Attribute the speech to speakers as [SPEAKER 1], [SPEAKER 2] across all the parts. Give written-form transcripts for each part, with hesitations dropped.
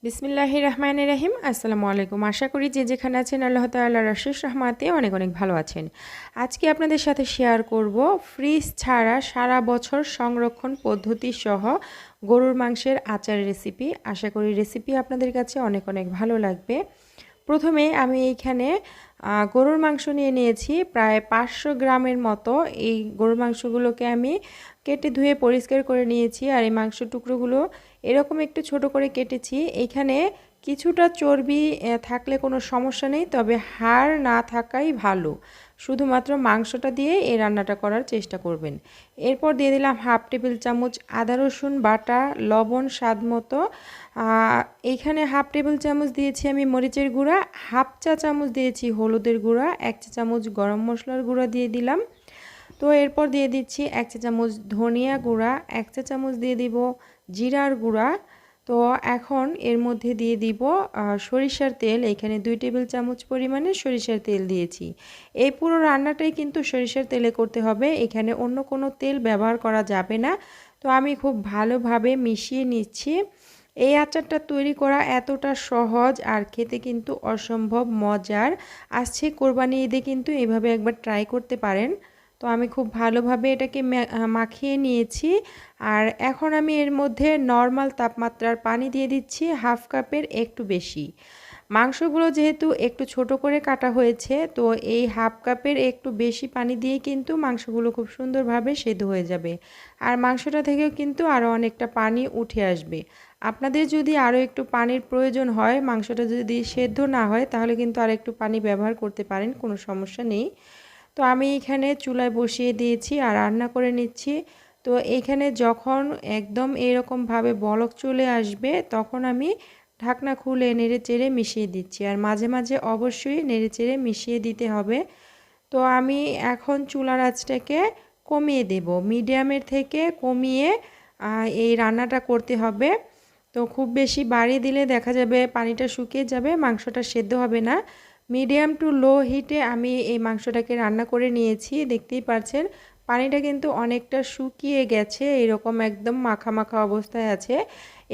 [SPEAKER 1] বিসমিল্লাহির রহমানির রহিম। আসসালামু আলাইকুম। আশা করি যে যেখানে আছেন আল্লাহ তাআলার অশেষ রহমতে অনেক অনেক ভালো আছেন। আজকে আপনাদের সাথে শেয়ার করব ফ্রিজ ছাড়া সারা বছর সংরক্ষণ পদ্ধতি সহ গরুর মাংসের আচার রেসিপি। আশা করি রেসিপি আপনাদের কাছে অনেক অনেক ভালো লাগবে। প্রথমে আমি এইখানে গরুর মাংস নিয়ে নিয়েছি প্রায় 500 গ্রামের মতো। এই গরুর মাংসগুলোকে আমি কেটে ধুয়ে পরিষ্কার করে নিয়েছি। আর এই মাংস টুকরোগুলো এরকম একটু ছোট করে কেটেছি। এইখানে কিছুটা চর্বি থাকলে কোনো সমস্যা নেই, তবে হাড় না থাকাই ভালো। শুধুমাত্র মাংসটা দিয়ে এই রান্নাটা করার চেষ্টা করবেন। এরপর দিয়ে দিলাম হাফ টেবিল চামচ আদা রসুন বাটা, লবণ স্বাদ মতো। এইখানে হাফ টেবিল চামচ দিয়েছি আমি মরিচের গুঁড়া, হাফ চা চামচ দিয়েছি হলুদের গুঁড়া, 1 চা চামচ গরম মশলার গুঁড়া দিয়ে দিলাম। তো এরপর দিয়ে দিচ্ছি 1 চা চামচ ধনিয়া গুঁড়া, 1 চা চামচ দিয়ে দিব জিরার গুঁড়া। তো এখন এর মধ্যে দিয়ে দিব সরিষার তেল। এখানে 2 টেবিল চামচ পরিমাণে সরিষার তেল দিয়েছি। এই পুরো রান্নাটাই কিন্তু সরিষার তেলে করতে হবে, এখানে অন্য কোনো তেল ব্যবহার করা যাবে না। তো আমি খুব ভালোভাবে মিশিয়ে নিচ্ছি। এই আচারটা তৈরি করা এতটা সহজ আর খেতে কিন্তু অসম্ভব মজার। আসছে কোরবানি ঈদে কিন্তু এভাবে একবার ট্রাই করতে পারেন। তো আমি খুব ভালোভাবে এটাকে মাখিয়ে নিয়েছি। আর এখন আমি এর মধ্যে নর্মাল তাপমাত্রার পানি দিয়ে দিচ্ছি হাফ কাপের একটু বেশি। মাংসগুলো যেহেতু একটু ছোট করে কাটা হয়েছে, তো এই হাফ কাপের একটু বেশি পানি দিয়ে কিন্তু মাংসগুলো খুব সুন্দরভাবে সেদ্ধ হয়ে যাবে। আর মাংসটা থেকেও কিন্তু আরও অনেকটা পানি উঠে আসবে। আপনাদের যদি আরও একটু পানির প্রয়োজন হয়, মাংসটা যদি সেদ্ধ না হয়, তাহলে কিন্তু আর একটু পানি ব্যবহার করতে পারেন, কোনো সমস্যা নেই। তো আমি এখানে চুলায় বসিয়ে দিয়েছি আর রান্না করে নিচ্ছি। তো এইখানে যখন একদম এরকমভাবে বলক চলে আসবে, তখন আমি ঢাকনা খুলে নেড়ে চেড়ে মিশিয়ে দিচ্ছি। আর মাঝে মাঝে অবশ্যই নেড়ে চেড়ে মিশিয়ে দিতে হবে। তো আমি এখন চুলার আঁচটাকে কমিয়ে দেব, মিডিয়ামের থেকে কমিয়ে এই রান্নাটা করতে হবে। তো খুব বেশি বাড়িয়ে দিলে দেখা যাবে পানিটা শুকিয়ে যাবে, মাংসটা সেদ্ধ হবে না। মিডিয়াম টু লো হিটে আমি এই মাংসটাকে রান্না করে নিয়েছি। দেখতেই পাচ্ছেন পানিটা কিন্তু অনেকটা শুকিয়ে গেছে, এরকম একদম মাখা মাখা অবস্থায় আছে।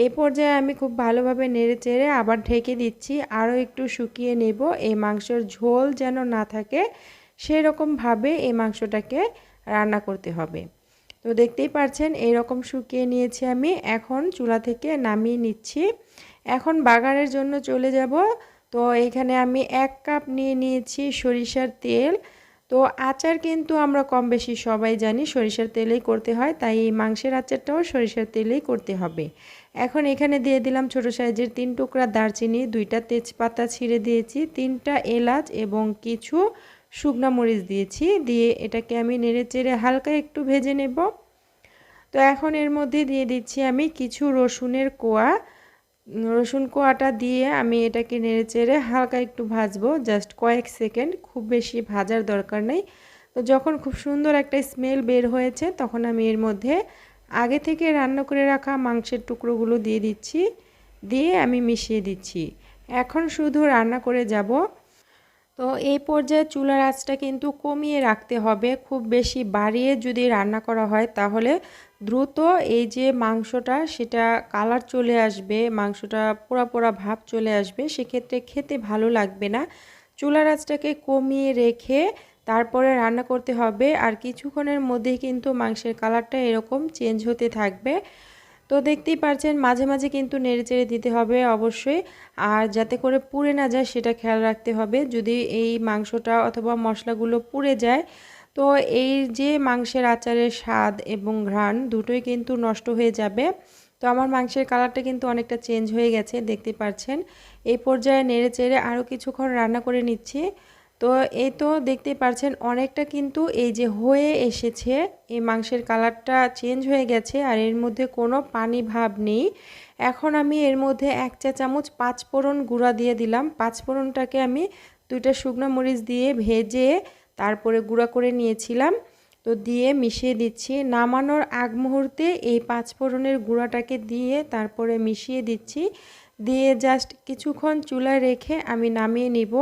[SPEAKER 1] এই পর্যায়ে আমি খুব ভালোভাবে নেড়ে চেড়ে আবার ঢেকে দিচ্ছি, আরও একটু শুকিয়ে নেব। এই মাংসের ঝোল যেন না থাকে সেরকমভাবে এই মাংসটাকে রান্না করতে হবে। তো দেখতেই পাচ্ছেন এইরকম শুকিয়ে নিয়েছি আমি। এখন চুলা থেকে নামিয়ে নিচ্ছি। এখন বাগারের জন্য চলে যাব। তো এখানে আমি 1 কাপ নিয়ে নিয়েছি সরিষার তেল। তো আচার কিন্তু আমরা কম বেশি সবাই জানি সরিষার তেলেই করতে হয়, তাই এই মাংসের আচারটাও সরিষার তেলেই করতে হবে। এখন এখানে দিয়ে দিলাম ছোট সাইজের 3 টুকরা দারচিনি, 2টা তেজপাতা ছিঁড়ে দিয়েছি, 3টা এলাচ এবং কিছু শুকনা মরিচ দিয়েছি। দিয়ে এটাকে আমি নেড়েচেড়ে হালকা একটু ভেজে নেব। তো এখন এর মধ্যে দিয়ে দিচ্ছি আমি কিছু রসুনের কোয়া। রসুন কোয়াটা দিয়ে আমি এটাকে নেড়েচেড়ে হালকা একটু ভাজবো, জাস্ট কয়েক সেকেন্ড, খুব বেশি ভাজার দরকার নেই। তো যখন খুব সুন্দর একটা স্মেল বের হয়েছে, তখন আমি এর মধ্যে আগে থেকে রান্না করে রাখা মাংসের টুকরোগুলো দিয়ে দিচ্ছি, দিয়ে আমি মিশিয়ে দিচ্ছি। এখন শুধু রান্না করে যাব। তো এই পর্যায়ে চুলার আঁচটা কিন্তু কমিয়ে রাখতে হবে। খুব বেশি বাড়িয়ে যদি রান্না করা হয়, তাহলে দ্রুত এই যে মাংসটা সেটা কালার চলে আসবে, মাংসটা পোড়া পোড়া ভাব চলে আসবে, সেক্ষেত্রে খেতে ভালো লাগবে না। চুলার আঁচটাকে কমিয়ে রেখে তারপরে রান্না করতে হবে। আর কিছুক্ষণের মধ্যেই কিন্তু মাংসের কালারটা এরকম চেঞ্জ হতে থাকবে। তো দেখতেই পাচ্ছেন মাঝে মাঝে কিন্তু নেড়েচেড়ে দিতে হবে অবশ্যই। আর যাতে করে পুড়ে না যায় সেটা খেয়াল রাখতে হবে। যদি এই মাংসটা অথবা মশলাগুলো পুড়ে যায়, তো এই যে মাংসের আচারের স্বাদ এবং ঘ্রাণ দুটোই কিন্তু নষ্ট হয়ে যাবে। তো আমার মাংসের কালারটা কিন্তু অনেকটা চেঞ্জ হয়ে গেছে, দেখতে পাচ্ছেন। এই পর্যায়ে নেড়েচেড়ে আরও কিছুক্ষণ রান্না করে নিচ্ছি। তো এই তো দেখতেই পাচ্ছেন অনেকটা কিন্তু এই যে হয়ে এসেছে, এই মাংসের কালারটা চেঞ্জ হয়ে গেছে আর এর মধ্যে কোনো পানি ভাব নেই। এখন আমি এর মধ্যে 1 চা চামচ 5 ফোড়ন গুঁড়া দিয়ে দিলাম। 5 ফোড়নটাকে আমি 2টা শুকনো মরিচ দিয়ে ভেজে তারপরে গুঁড়া করে নিয়েছিলাম। তো দিয়ে মিশিয়ে দিচ্ছি। নামানোর আগ মুহূর্তে এই 5 ফোড়নের গুঁড়াটাকে দিয়ে তারপরে মিশিয়ে দিচ্ছি। দিয়ে জাস্ট কিছুক্ষণ চুলায় রেখে আমি নামিয়ে নিব।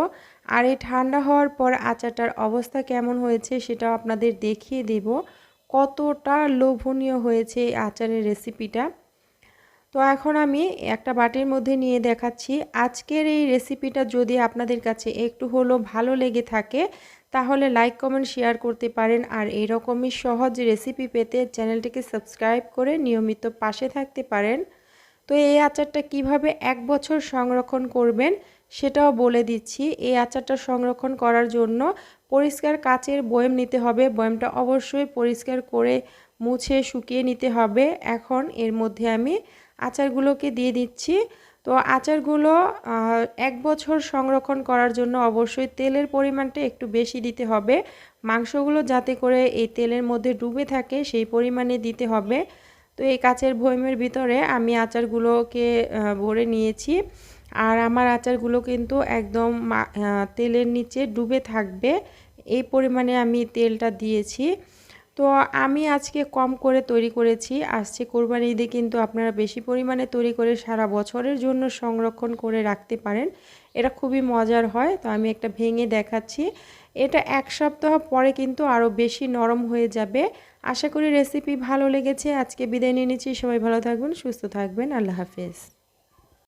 [SPEAKER 1] আর এই ঠান্ডা হওয়ার পর আচারটার অবস্থা কেমন হয়েছে সেটাও আপনাদের দেখিয়ে দেব, কতটা লোভনীয় হয়েছে এই আচারের রেসিপিটা। তো এখন আমি একটা বাটির মধ্যে নিয়ে দেখাচ্ছি। আজকের এই রেসিপিটা যদি আপনাদের কাছে একটু হলেও ভালো লেগে থাকে তাহলে লাইক কমেন্ট শেয়ার করতে পারেন। আর এরকমই সহজ রেসিপি পেতে চ্যানেলটিকে সাবস্ক্রাইব করে নিয়মিত পাশে থাকতে পারেন। তো এই আচারটা কিভাবে 1 বছর সংরক্ষণ করবেন সেটাও বলে দিচ্ছি। এই আচারটা সংরক্ষণ করার জন্য পরিষ্কার কাচের বয়াম নিতে হবে। বয়ামটা অবশ্যই পরিষ্কার করে মুছে শুকিয়ে নিতে হবে। এখন এর মধ্যে আমি আচারগুলোকে দিয়ে দিচ্ছি। তো আচারগুলো 1 বছর সংরক্ষণ করার জন্য অবশ্যই তেলের পরিমাণটা একটু বেশি দিতে হবে। মাংসগুলো যাতে করে এই তেলের মধ্যে ডুবে থাকে সেই পরিমাণে দিতে হবে। তো এই কাচের বয়ামের ভিতরে আমি আচারগুলোকে ভরে নিয়েছি। আর আমার আচারগুলো কিন্তু একদম তেলের নিচে ডুবে থাকবে এই পরিমাণে আমি তেলটা দিয়েছি। তো আমি আজকে কম করে তৈরি করেছি। আসছে কোরবানি ঈদে কিন্তু আপনারা বেশি পরিমাণে তৈরি করে সারা বছরের জন্য সংরক্ষণ করে রাখতে পারেন। এটা খুবই মজার হয়। তো আমি একটা ভেঙে দেখাচ্ছি। এটা 1 সপ্তাহ পরে কিন্তু আরও বেশি নরম হয়ে যাবে। আশা করি রেসিপি ভালো লেগেছে। আজকে বিদায় নিয়ে নিচ্ছি। সবাই ভালো থাকবেন, সুস্থ থাকবেন। আল্লাহ হাফেজ।